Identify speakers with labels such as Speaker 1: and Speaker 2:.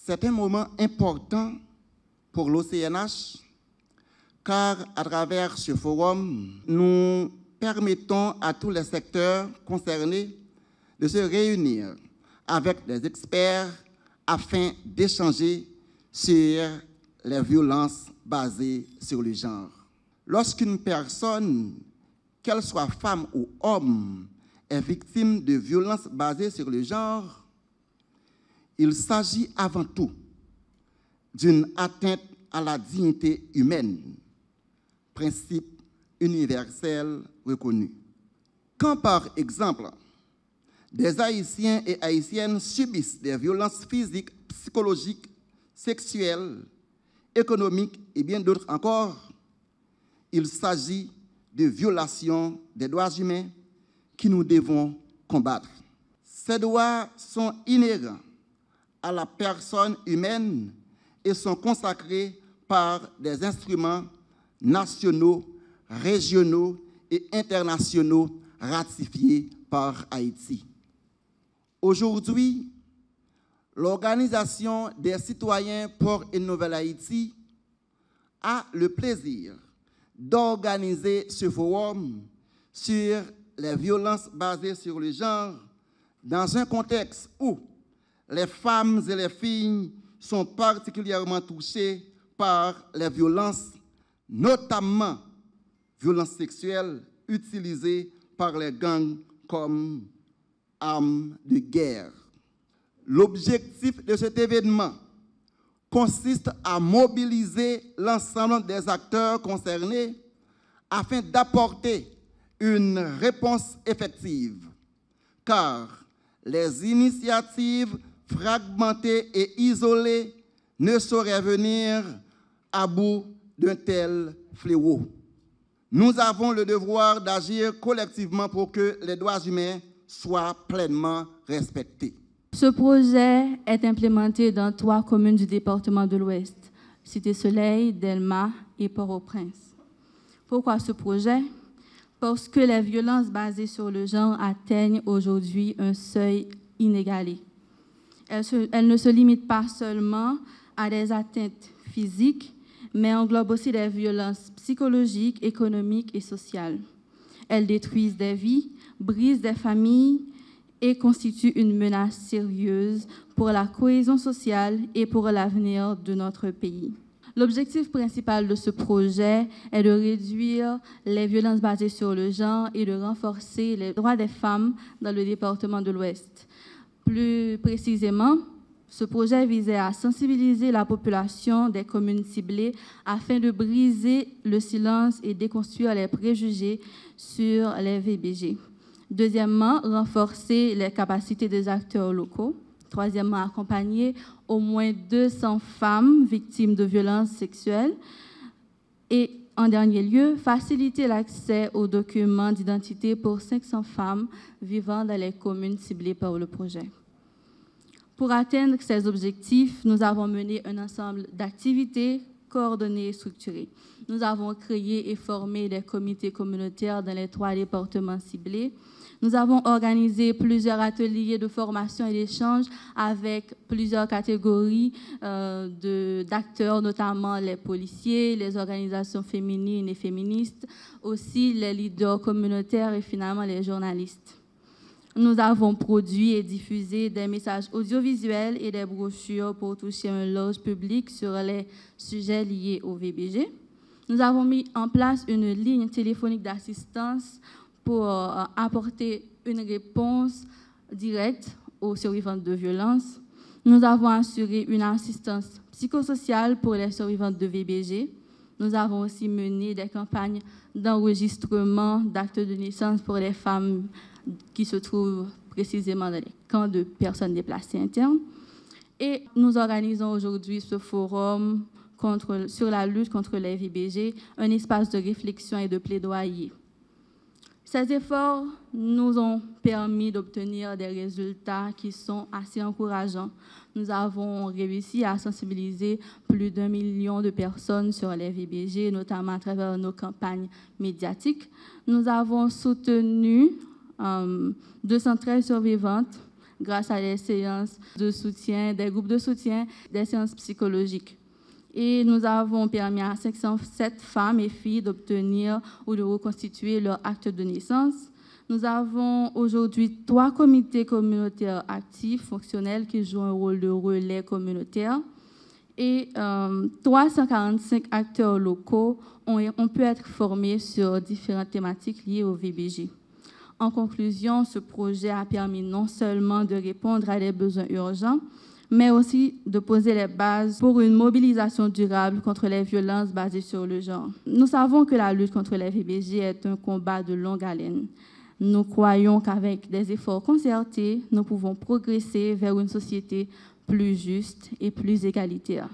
Speaker 1: C'est un moment important pour l'OCNH, car à travers ce forum, nous permettons à tous les secteurs concernés de se réunir avec des experts afin d'échanger sur les violences basées sur le genre. Lorsqu'une personne, qu'elle soit femme ou homme, est victime de violences basées sur le genre, il s'agit avant tout d'une atteinte à la dignité humaine, principe universel reconnu. Quand, par exemple, des Haïtiens et Haïtiennes subissent des violences physiques, psychologiques, sexuelles, économiques et bien d'autres encore, il s'agit de violations des droits humains que nous devons combattre. Ces droits sont inhérents à la personne humaine et sont consacrés par des instruments nationaux, régionaux et internationaux ratifiés par Haïti. Aujourd'hui, l'Organisation des citoyens pour une nouvelle Haïti a le plaisir d'organiser ce forum sur les violences basées sur le genre dans un contexte où les femmes et les filles sont particulièrement touchées par les violences, notamment violences sexuelles utilisées par les gangs comme armes de guerre. L'objectif de cet événement consiste à mobiliser l'ensemble des acteurs concernés afin d'apporter une réponse effective, car les initiatives fragmentées et isolées ne sauraient venir à bout d'un tel fléau. Nous avons le devoir d'agir collectivement pour que les droits humains soient pleinement respectés.
Speaker 2: Ce projet est implémenté dans 3 communes du département de l'Ouest, Cité-Soleil, Delma et Port-au-Prince. Pourquoi ce projet? Parce que les violences basées sur le genre atteignent aujourd'hui un seuil inégalé. Elles ne se limitent pas seulement à des atteintes physiques, mais englobent aussi des violences psychologiques, économiques et sociales. Elles détruisent des vies, brisent des familles et constituent une menace sérieuse pour la cohésion sociale et pour l'avenir de notre pays. L'objectif principal de ce projet est de réduire les violences basées sur le genre et de renforcer les droits des femmes dans le département de l'Ouest. Plus précisément, ce projet visait à sensibiliser la population des communes ciblées afin de briser le silence et déconstruire les préjugés sur les VBG. Deuxièmement, renforcer les capacités des acteurs locaux. Troisièmement, accompagner au moins 200 femmes victimes de violences sexuelles. Et en dernier lieu, faciliter l'accès aux documents d'identité pour 500 femmes vivant dans les communes ciblées par le projet. Pour atteindre ces objectifs, nous avons mené un ensemble d'activités coordonnées et structurées. Nous avons créé et formé des comités communautaires dans les 3 départements ciblés. Nous avons organisé plusieurs ateliers de formation et d'échange avec plusieurs catégories d'acteurs, notamment les policiers, les organisations féminines et féministes, aussi les leaders communautaires et finalement les journalistes. Nous avons produit et diffusé des messages audiovisuels et des brochures pour toucher un large public sur les sujets liés au VBG. Nous avons mis en place une ligne téléphonique d'assistance pour apporter une réponse directe aux survivantes de violences. Nous avons assuré une assistance psychosociale pour les survivantes de VBG. Nous avons aussi mené des campagnes d'enregistrement d'actes de naissance pour les femmes qui se trouvent précisément dans les camps de personnes déplacées internes. Et nous organisons aujourd'hui ce forum sur la lutte contre les VBG, un espace de réflexion et de plaidoyer. Ces efforts nous ont permis d'obtenir des résultats qui sont assez encourageants. Nous avons réussi à sensibiliser plus d'1 million de personnes sur les VBG, notamment à travers nos campagnes médiatiques. Nous avons soutenu 213 survivantes grâce à des séances de soutien, des groupes de soutien, des séances psychologiques. Et nous avons permis à 507 femmes et filles d'obtenir ou de reconstituer leur acte de naissance. Nous avons aujourd'hui 3 comités communautaires actifs, fonctionnels, qui jouent un rôle de relais communautaire. Et 345 acteurs locaux ont pu être formés sur différentes thématiques liées au VBG. En conclusion, ce projet a permis non seulement de répondre à des besoins urgents, mais aussi de poser les bases pour une mobilisation durable contre les violences basées sur le genre. Nous savons que la lutte contre les VBG est un combat de longue haleine. Nous croyons qu'avec des efforts concertés, nous pouvons progresser vers une société plus juste et plus égalitaire.